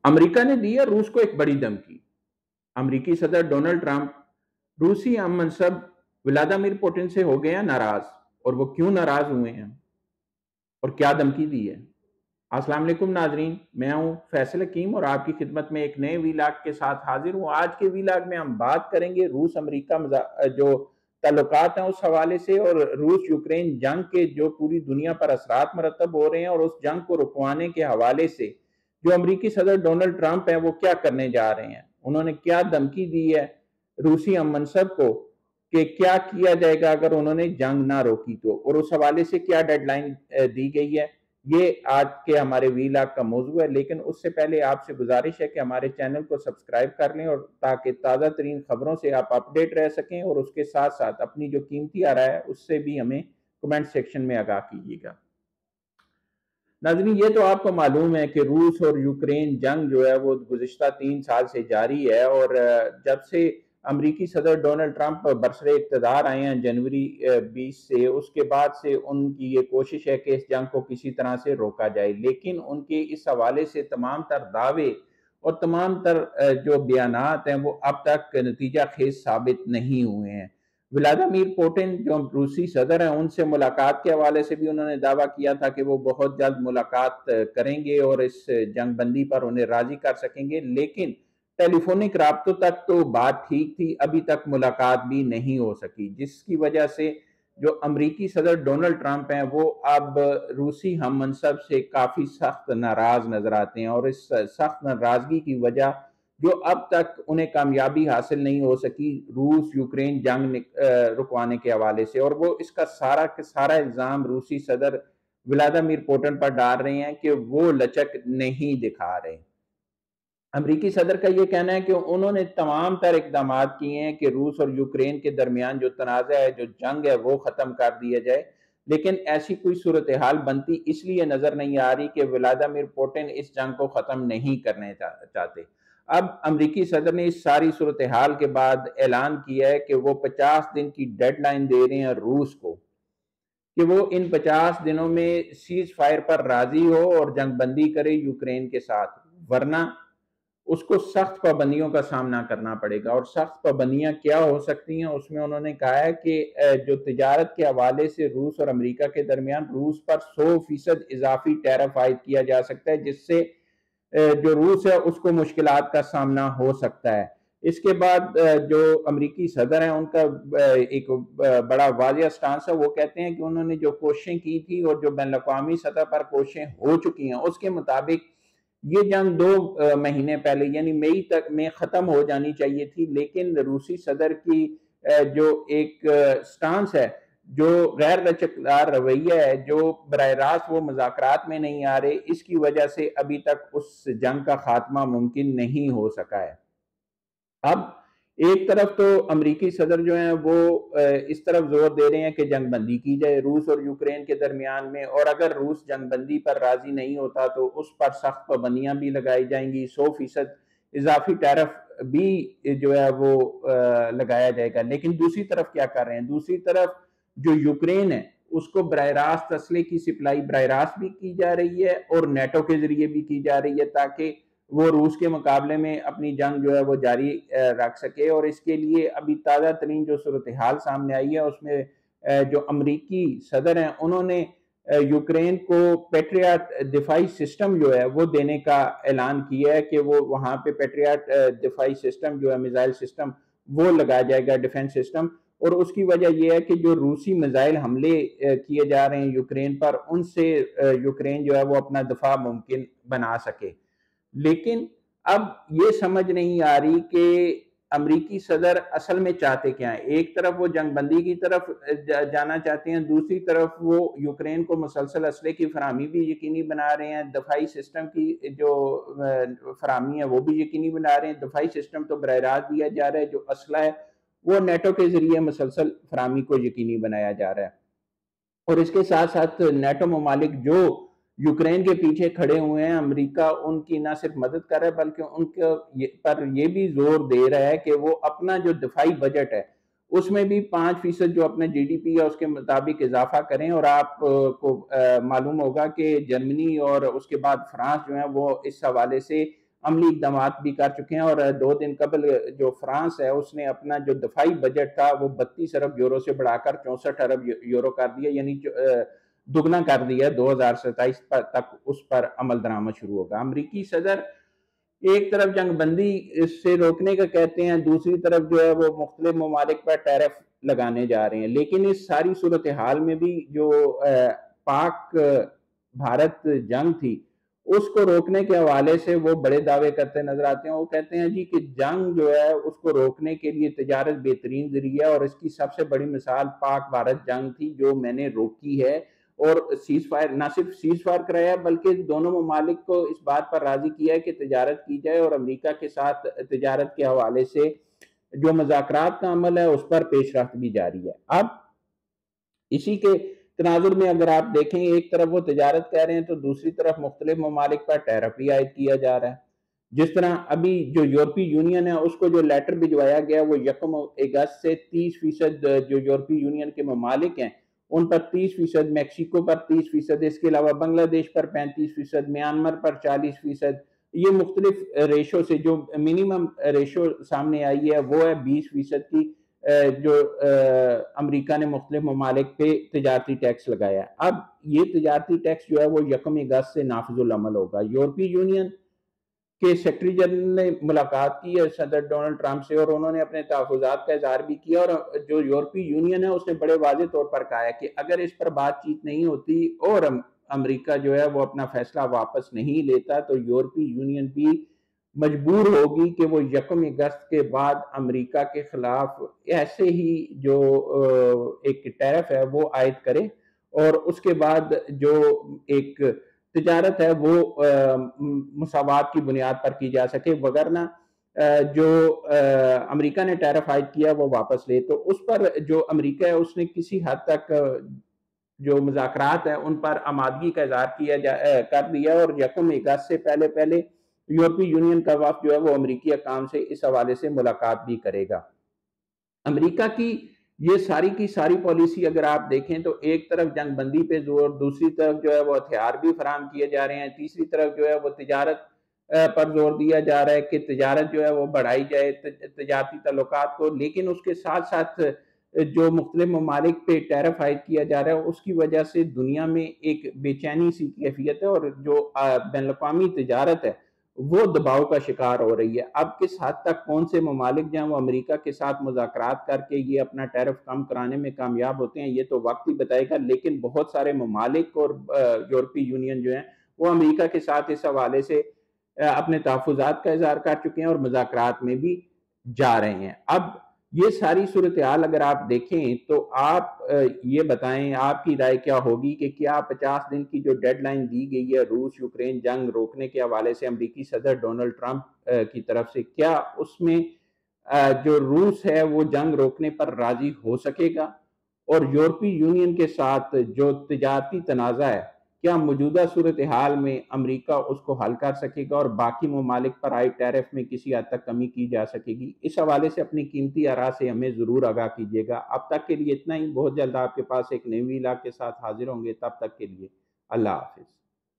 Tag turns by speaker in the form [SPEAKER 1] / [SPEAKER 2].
[SPEAKER 1] امریکہ نے دی ہے روس کو ایک بڑی دھمکی۔ امریکی صدر ڈونلڈ ٹرمپ روسی ہم منصب ولادیمیر پوٹن سے ہو گئے ہیں ناراض، اور وہ کیوں ناراض ہوئے ہیں اور کیا دھمکی دی ہے؟ السلام علیکم ناظرین، میں ہوں فیصل حکیم اور آپ کی خدمت میں ایک نئے ویلاگ کے ساتھ حاضر ہوں۔ آج کے ویلاگ میں ہم بات کریں گے روس امریکہ جو تعلقات ہیں اس حوالے سے، اور روس یوکرین جنگ کے جو پوری دنیا پر اثرات مرتب ہو رہے ہیں، اور اس جنگ کو رکوانے کے حوالے سے جو امریکی صدر ڈونلڈ ٹرمپ ہیں وہ کیا کرنے جا رہے ہیں، انہوں نے کیا دھمکی دی ہے روسی ہم منصب کو کہ کیا کیا جائے گا اگر انہوں نے جنگ نہ روکی تو، اور اس حوالے سے کیا ڈیڈ لائن دی گئی ہے، یہ آج کے ہمارے ویلاگ کا موضوع ہے۔ لیکن اس سے پہلے آپ سے گزارش ہے کہ ہمارے چینل کو سبسکرائب کر لیں، اور تاکہ تازہ ترین خبروں سے آپ اپڈیٹ رہ سکیں، اور اس کے ساتھ ساتھ اپنی جو قیمتی آراء ہے اس سے بھی ہمیں کمنٹ سیکشن میں آگاہ کیجیے گا۔ ناظرین، یہ تو آپ کو معلوم ہے کہ روس اور یوکرین جنگ جو ہے وہ گزشتہ 3 سال سے جاری ہے، اور جب سے امریکی صدر ڈونلڈ ٹرمپ برسر اقتدار آئے ہیں جنوری 20 سے، اس کے بعد سے ان کی یہ کوشش ہے کہ اس جنگ کو کسی طرح سے روکا جائے، لیکن ان کے اس حوالے سے تمام تر دعوے اور تمام تر جو بیانات ہیں وہ اب تک نتیجہ خیز ثابت نہیں ہوئے ہیں۔ ولادیمیر پوٹن جو روسی صدر ہیں، ان سے ملاقات کے حوالے سے بھی انہوں نے دعویٰ کیا تھا کہ وہ بہت جلد ملاقات کریں گے اور اس جنگ بندی پر انہیں راضی کر سکیں گے، لیکن ٹیلی فونک رابطوں تک تو بات ٹھیک تھی، ابھی تک ملاقات بھی نہیں ہو سکی، جس کی وجہ سے جو امریکی صدر ڈونلڈ ٹرمپ ہیں وہ اب روسی ہم منصب سے کافی سخت ناراض نظر آتے ہیں، اور اس سخت ناراضگی کی وجہ جو اب تک انہیں کامیابی حاصل نہیں ہو سکی روس یوکرین جنگ رکوانے کے حوالے سے، اور وہ اس کا سارا الزام روسی صدر ولادیمیر پوٹن پر ڈال رہے ہیں کہ وہ لچک نہیں دکھا رہے۔ امریکی صدر کا یہ کہنا ہے کہ انہوں نے تمام تر اقدامات کیے ہیں کہ روس اور یوکرین کے درمیان جو تنازع ہے، جو جنگ ہے وہ ختم کر دیا جائے، لیکن ایسی کوئی صورتحال بنتی اس لیے نظر نہیں آ رہی کہ ولادیمیر پوٹن اس جنگ کو ختم نہیں کرنے چاہتے۔ اب امریکی صدر نے اس ساری صورتحال کے بعد اعلان کیا ہے کہ وہ 50 دن کی ڈیڈ لائن دے رہے ہیں روس کو کہ وہ ان 50 دنوں میں سیز فائر پر راضی ہو اور جنگ بندی کرے یوکرین کے ساتھ، ورنہ اس کو سخت پابندیوں کا سامنا کرنا پڑے گا۔ اور سخت پابندیاں کیا ہو سکتی ہیں، اس میں انہوں نے کہا ہے کہ جو تجارت کے حوالے سے روس اور امریکہ کے درمیان روس پر 100% اضافی ٹیرف عائد کیا جا سکتا ہے، جس سے جو روس ہے اس کو مشکلات کا سامنا ہو سکتا ہے۔ اس کے بعد جو امریکی صدر ہیں ان کا ایک بڑا واضح سٹانس ہے، وہ کہتے ہیں کہ انہوں نے جو کوششیں کی تھی اور جو بین الاقوامی سطح پر کوششیں ہو چکی ہیں اس کے مطابق یہ جنگ 2 مہینے پہلے یعنی مئی تک میں ختم ہو جانی چاہیے تھی، لیکن روسی صدر کی جو ایک سٹانس ہے، جو غیر لچکدار رویہ ہے، جو براہ راست وہ مذاکرات میں نہیں آ رہے، اس کی وجہ سے ابھی تک اس جنگ کا خاتمہ ممکن نہیں ہو سکا ہے۔ اب ایک طرف تو امریکی صدر جو ہیں وہ اس طرف زور دے رہے ہیں کہ جنگ بندی کی جائے روس اور یوکرین کے درمیان میں، اور اگر روس جنگ بندی پر راضی نہیں ہوتا تو اس پر سخت پابندیاں بھی لگائی جائیں گی، 100% اضافی ٹیرف بھی جو ہے وہ لگایا جائے گا۔ لیکن دوسری طرف کیا کر رہے ہیں، دوسری طرف جو یوکرین ہے اس کو براہ راست اسلحے کی سپلائی براہ راست بھی کی جا رہی ہے اور نیٹو کے ذریعے بھی کی جا رہی ہے، تاکہ وہ روس کے مقابلے میں اپنی جنگ جو ہے وہ جاری رکھ سکے۔ اور اس کے لیے ابھی تازہ ترین جو صورتحال سامنے آئی ہے اس میں جو امریکی صدر ہیں انہوں نے یوکرین کو پیٹریاٹ دفاعی سسٹم جو ہے وہ دینے کا اعلان کیا ہے کہ وہ وہاں پہ پیٹریاٹ دفاعی سسٹم جو ہے میزائل سسٹم وہ لگایا جائے گا، ڈیفنس سسٹم، اور اس کی وجہ یہ ہے کہ جو روسی میزائل حملے کیے جا رہے ہیں یوکرین پر، ان سے یوکرین جو ہے وہ اپنا دفاع ممکن بنا سکے۔ لیکن اب یہ سمجھ نہیں آ رہی کہ امریکی صدر اصل میں چاہتے کیا ہیں۔ ایک طرف وہ جنگ بندی کی طرف جانا چاہتے ہیں، دوسری طرف وہ یوکرین کو مسلسل اسلحے کی فراہمی بھی یقینی بنا رہے ہیں، دفاعی سسٹم کی جو فراہمی ہے وہ بھی یقینی بنا رہے ہیں۔ دفاعی سسٹم تو براہ راست دیا جا رہا ہے، جو اسلحہ ہے وہ نیٹو کے ذریعے مسلسل فراہمی کو یقینی بنایا جا رہا ہے، اور اس کے ساتھ ساتھ نیٹو ممالک جو یوکرین کے پیچھے کھڑے ہوئے ہیں، امریکہ ان کی نہ صرف مدد کر رہا ہے بلکہ ان کے پر یہ بھی زور دے رہا ہے کہ وہ اپنا جو دفاعی بجٹ ہے اس میں بھی 5% جو اپنے جی ڈی پی ہے اس کے مطابق اضافہ کریں۔ اور آپ کو معلوم ہوگا کہ جرمنی اور اس کے بعد فرانس جو ہیں وہ اس حوالے سے عملی اقدامات بھی کر چکے ہیں، اور 2 دن قبل جو فرانس ہے اس نے اپنا جو دفاعی بجٹ تھا وہ 32 ارب یورو سے بڑھا کر 64 ارب یورو کر دیا، یعنی دگنا کر دیا۔ 2027 تک اس پر عمل درآمد شروع ہوگا۔ امریکی صدر ایک طرف جنگ بندی اس سے روکنے کا کہتے ہیں، دوسری طرف جو ہے وہ مختلف ممالک پر ٹیرف لگانے جا رہے ہیں، لیکن اس ساری صورتحال میں بھی جو پاک بھارت جنگ تھی اس کو روکنے کے حوالے سے وہ بڑے دعوے کرتے نظر آتے ہیں۔ وہ کہتے ہیں جی کہ جنگ جو ہے اس کو روکنے کے لیے تجارت بہترین ذریعہ، اور اس کی سب سے بڑی مثال پاک بھارت جنگ تھی جو میں نے روکی ہے، اور سیز فائر، نہ صرف سیز فائر کرایا بلکہ دونوں ممالک کو اس بات پر راضی کیا ہے کہ تجارت کی جائے، اور امریکہ کے ساتھ تجارت کے حوالے سے جو مذاکرات کا عمل ہے اس پر پیش رفت بھی جاری ہے۔ اب اسی کے تناظر میں اگر آپ دیکھیں، ایک طرف وہ تجارت کہہ رہے ہیں تو دوسری طرف مختلف ممالک پر ٹیرف بھی عائد کیا جا رہا ہے۔ جس طرح ابھی جو یورپی یونین ہے اس کو جو لیٹر بھجوایا گیا وہ 1 اگست سے 30% جو یورپی یونین کے ممالک ہیں ان پر 30%، میکسیکو پر 30%، اس کے علاوہ بنگلہ دیش پر 35%، میانمار پر 40%، یہ مختلف ریشو سے جو منیمم ریشو سامنے آئی ہے وہ ہے 20% کی، جو امریکہ نے مختلف ممالک پہ تجارتی ٹیکس لگایا ہے۔ اب یہ تجارتی ٹیکس جو ہے وہ 1 اگست سے نافذ العمل ہوگا۔ یورپی یونین کے سیکرٹری جنرل نے ملاقات کی ہے صدر ڈونلڈ ٹرمپ سے، اور انہوں نے اپنے تحفظات کا اظہار بھی کیا، اور جو یورپی یونین ہے اس نے بڑے واضح طور پر کہا ہے کہ اگر اس پر بات چیت نہیں ہوتی اور امریکہ جو ہے وہ اپنا فیصلہ واپس نہیں لیتا تو یورپی یونین بھی مجبور ہوگی کہ وہ 1 اگست کے بعد امریکہ کے خلاف ایسے ہی جو ایک ٹیرف ہے وہ عائد کرے، اور اس کے بعد جو ایک تجارت ہے وہ مساوات کی بنیاد پر کی جا سکے، وگرنہ جو امریکہ نے ٹیرف عائد کیا وہ واپس لے۔ تو اس پر جو امریکہ ہے اس نے کسی حد تک جو مذاکرات ہیں ان پر آمادگی کا اظہار کر دیا، اور 1 اگست سے پہلے یورپی یونین کا وفد جو ہے وہ امریکی حکام سے اس حوالے سے ملاقات بھی کرے گا۔ امریکہ کی یہ ساری کی ساری پالیسی اگر آپ دیکھیں تو ایک طرف جنگ بندی پہ زور، دوسری طرف جو ہے وہ ہتھیار بھی فراہم کیے جا رہے ہیں، تیسری طرف جو ہے وہ تجارت پر زور دیا جا رہا ہے کہ تجارت جو ہے وہ بڑھائی جائے، تجارتی تعلقات کو، لیکن اس کے ساتھ ساتھ جو مختلف ممالک پہ ٹیرف عائد کیا جا رہا ہے اس کی وجہ سے دنیا میں ایک بے چینی سی کیفیت ہے، اور جو بین الاقوامی تجارت ہے وہ دباؤ کا شکار ہو رہی ہے۔ اب کس حد تک کون سے ممالک جہاں وہ امریکہ کے ساتھ مذاکرات کر کے یہ اپنا ٹیرف کم کرانے میں کامیاب ہوتے ہیں یہ تو وقت ہی بتائے گا، لیکن بہت سارے ممالک اور یورپی یونین جو ہیں وہ امریکہ کے ساتھ اس حوالے سے اپنے تحفظات کا اظہار کر چکے ہیں اور مذاکرات میں بھی جا رہے ہیں۔ اب یہ ساری صورتحال اگر آپ دیکھیں تو آپ یہ بتائیں آپ کی رائے کیا ہوگی کہ کیا 50 دن کی جو ڈیڈ لائن دی گئی ہے روس یوکرین جنگ روکنے کے حوالے سے امریکی صدر ڈونلڈ ٹرمپ کی طرف سے، کیا اس میں جو روس ہے وہ جنگ روکنے پر راضی ہو سکے گا، اور یورپی یونین کے ساتھ جو تجارتی تنازع ہے کیا موجودہ صورتحال میں امریکہ اس کو حل کر سکے گا اور باقی ممالک پر آئی ٹیرف میں کسی حد تک کمی کی جا سکے گی؟ اس حوالے سے اپنی قیمتی آراء سے ہمیں ضرور آگاہ کیجیے گا۔ اب تک کے لیے اتنا ہی، بہت جلد آپ کے پاس ایک نئی ویلاگ کے ساتھ حاضر ہوں گے، تب تک کے لیے اللہ حافظ۔